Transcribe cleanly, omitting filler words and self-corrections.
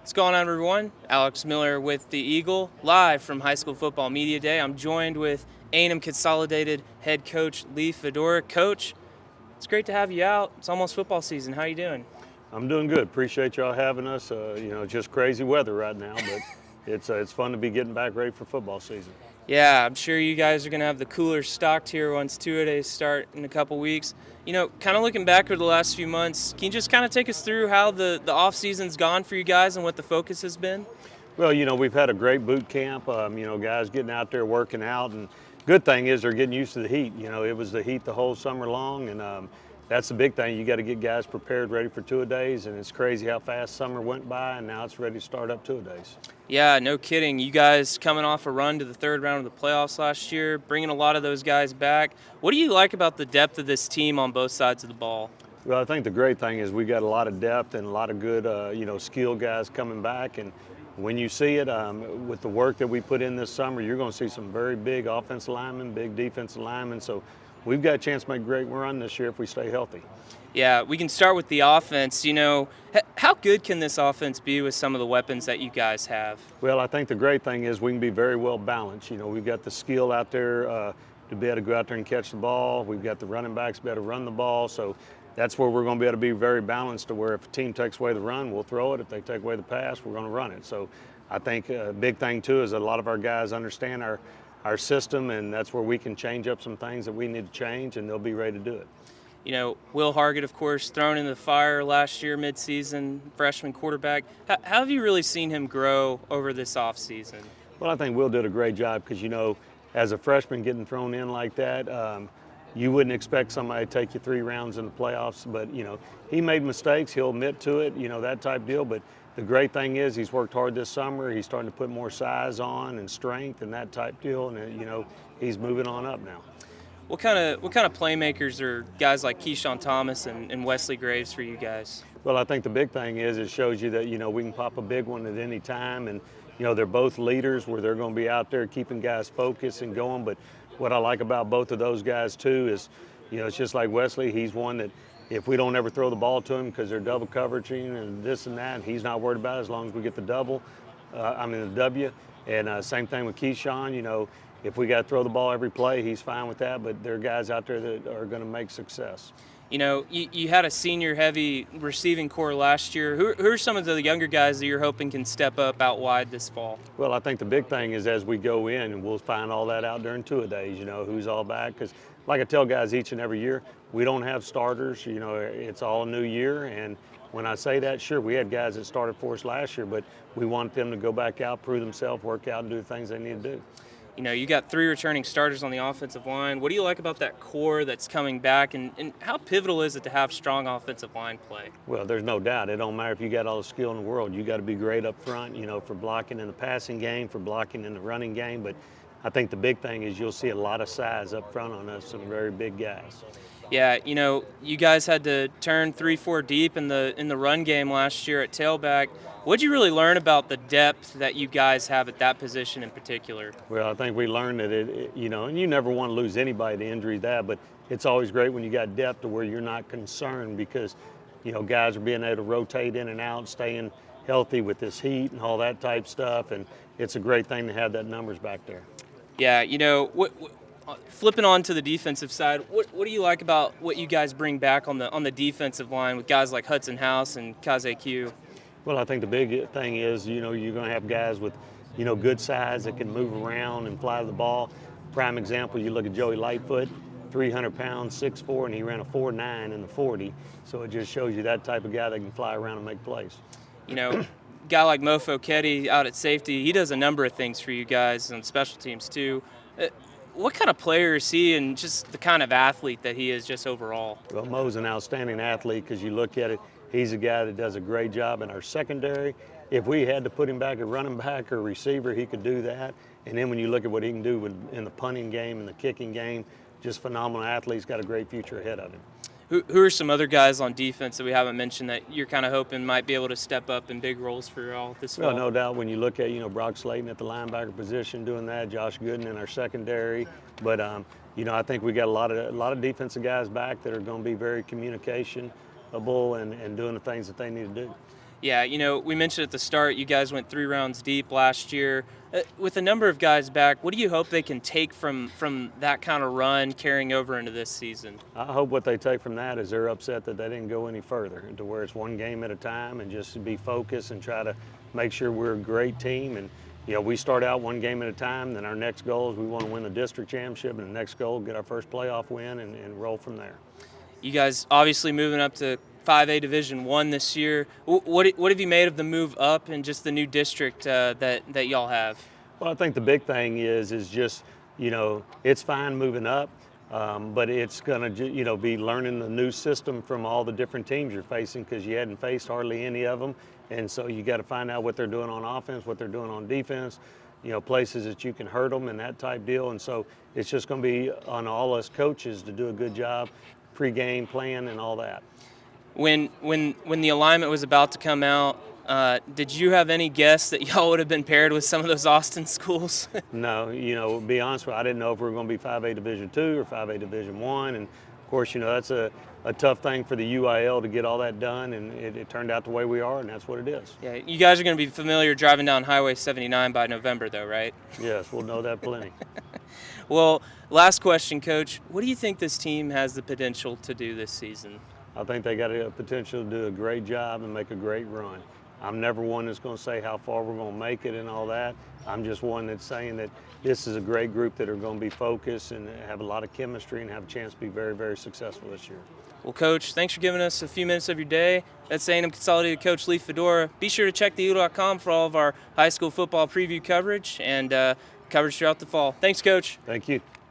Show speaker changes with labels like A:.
A: What's going on, everyone? Alex Miller with the Eagle, live from High School Football Media Day. I'm joined with A&M Consolidated head coach Lee Fedora. Coach, it's great to have you out. It's almost football season. How you doing?
B: I'm doing good. Appreciate y'all having us. Just crazy weather right now, but it's fun to be getting back ready for football season.
A: Yeah, I'm sure you guys are going to have the cooler stocked here once two-a-days start in a couple weeks. Kind of looking back over the last few months, can you just kind of take us through how the off-season's gone for you guys and what the focus has been?
B: Well, we've had a great boot camp. Guys getting out there working out, and good thing is they're getting used to the heat. It was the heat the whole summer long, and that's the big thing. You got to get guys prepared, ready for two-a-days, and it's crazy how fast summer went by, and now it's ready to start up two-a-days.
A: Yeah, no kidding. You guys coming off a run to the third round of the playoffs last year, bringing a lot of those guys back. What do you like about the depth of this team on both sides of the ball?
B: Well, I think the great thing is we got a lot of depth and a lot of good, skilled guys coming back. And when you see it, with the work that we put in this summer, you're going to see some very big offensive linemen, big defensive linemen. So we've got a chance to make a great run this year if we stay healthy.
A: Yeah, we can start with the offense. How good can this offense be with some of the weapons that you guys have?
B: Well, I think the great thing is we can be very well balanced. We've got the skill out there to be able to go out there and catch the ball. We've got the running backs to be able to run the ball. So that's where we're going to be able to be very balanced to where if a team takes away the run, we'll throw it. If they take away the pass, we're going to run it. So I think a big thing, too, is that a lot of our guys understand our system, and that's where we can change up some things that we need to change, and they'll be ready to do it.
A: Will Hargett, of course, thrown in the fire last year midseason, freshman quarterback. How have you really seen him grow over this offseason?
B: Well, I think Will did a great job because, as a freshman getting thrown in like that, you wouldn't expect somebody to take you 3 rounds in the playoffs. But, he made mistakes. He'll admit to it, that type deal. But the great thing is he's worked hard this summer. He's starting to put more size on and strength and that type deal. And, he's moving on up now.
A: What kind of playmakers are guys like Keyshawn Thomas and Wesley Graves for you guys?
B: Well, I think the big thing is it shows you that, we can pop a big one at any time. And, they're both leaders where they're going to be out there keeping guys focused and going. But what I like about both of those guys, too, is, it's just like Wesley. He's one that if we don't ever throw the ball to him because they're double coveraging and this and that, he's not worried about it as long as we get the W. And same thing with Keyshawn, if we got to throw the ball every play, he's fine with that. But there are guys out there that are going to make success.
A: You had a senior-heavy receiving core last year. Who are some of the younger guys that you're hoping can step up out wide this fall?
B: Well, I think the big thing is as we go in, and we'll find all that out during two-a-days, who's all back. Because like I tell guys each and every year, we don't have starters. It's all a new year. And when I say that, sure, we had guys that started for us last year, but we want them to go back out, prove themselves, work out, and do the things they need to do.
A: You got 3 returning starters on the offensive line. What do you like about that core that's coming back, and how pivotal is it to have strong offensive line play?
B: Well, there's no doubt. It don't matter if you got all the skill in the world. You got to be great up front, for blocking in the passing game, for blocking in the running game. But I think the big thing is you'll see a lot of size up front on us, some very big guys.
A: Yeah, you guys had to turn 3-4 deep in the run game last year at tailback. What'd you really learn about the depth that you guys have at that position in particular?
B: Well, I think we learned that and you never want to lose anybody to injury but it's always great when you got depth to where you're not concerned because, guys are being able to rotate in and out, staying healthy with this heat and all that type stuff. And it's a great thing to have that numbers back there.
A: Yeah, flipping on to the defensive side, what do you like about what you guys bring back on the defensive line with guys like Hudson House and Kaze Q?
B: Well, I think the big thing is, you're going to have guys with, good size that can move around and fly the ball. Prime example, you look at Joey Lightfoot, 300 pounds, 6'4", and he ran a 4.9 in the 40. So it just shows you that type of guy that can fly around and make plays.
A: Guy like Moe Ketty out at safety, he does a number of things for you guys on special teams too. What kind of player is he and just the kind of athlete that he is just overall?
B: Well, Moe's an outstanding athlete because you look at it, he's a guy that does a great job in our secondary. If we had to put him back at running back or receiver, he could do that. And then when you look at what he can do in the punting game and the kicking game, just phenomenal athlete. He's got a great future ahead of him.
A: Who are some other guys on defense that we haven't mentioned that you're kind of hoping might be able to step up in big roles for y'all this fall?
B: Well, no doubt when you look at, Brock Slayton at the linebacker position doing that, Josh Gooden in our secondary. But, I think we got a lot of defensive guys back that are going to be very communicationable and doing the things that they need to do.
A: Yeah, we mentioned at the start you guys went 3 rounds deep last year. With a number of guys back, what do you hope they can take from that kind of run carrying over into this season?
B: I hope what they take from that is they're upset that they didn't go any further, to where it's one game at a time and just to be focused and try to make sure we're a great team. And we start out one game at a time, then our next goal is we want to win the district championship, and the next goal, get our first playoff win and roll from there.
A: You guys obviously moving up to 5A Division I this year. What have you made of the move up and just the new district that y'all have?
B: Well, I think the big thing is just, it's fine moving up, but it's going to, be learning the new system from all the different teams you're facing, because you hadn't faced hardly any of them. And so you got to find out what they're doing on offense, what they're doing on defense, places that you can hurt them and that type deal. And so it's just going to be on all us coaches to do a good job, pre-game plan and all that.
A: When the alignment was about to come out, did you have any guess that y'all would have been paired with some of those Austin schools?
B: No, to be honest with you, I didn't know if we were going to be 5A Division II or 5A Division I. And of course, that's a tough thing for the UIL to get all that done, and it turned out the way we are, and that's what it is.
A: Yeah, you guys are going to be familiar driving down Highway 79 by November, though, right?
B: Yes, we'll know that plenty.
A: Well, last question, Coach. What do you think this team has the potential to do this season?
B: I think they got a potential to do a great job and make a great run. I'm never one that's going to say how far we're going to make it and all that. I'm just one that's saying that this is a great group that are going to be focused and have a lot of chemistry and have a chance to be very, very successful this year.
A: Well, Coach, thanks for giving us a few minutes of your day. That's A&M Consolidated Coach Lee Fedora. Be sure to check theeagle.com for all of our high school football preview coverage and coverage throughout the fall. Thanks, Coach.
B: Thank you.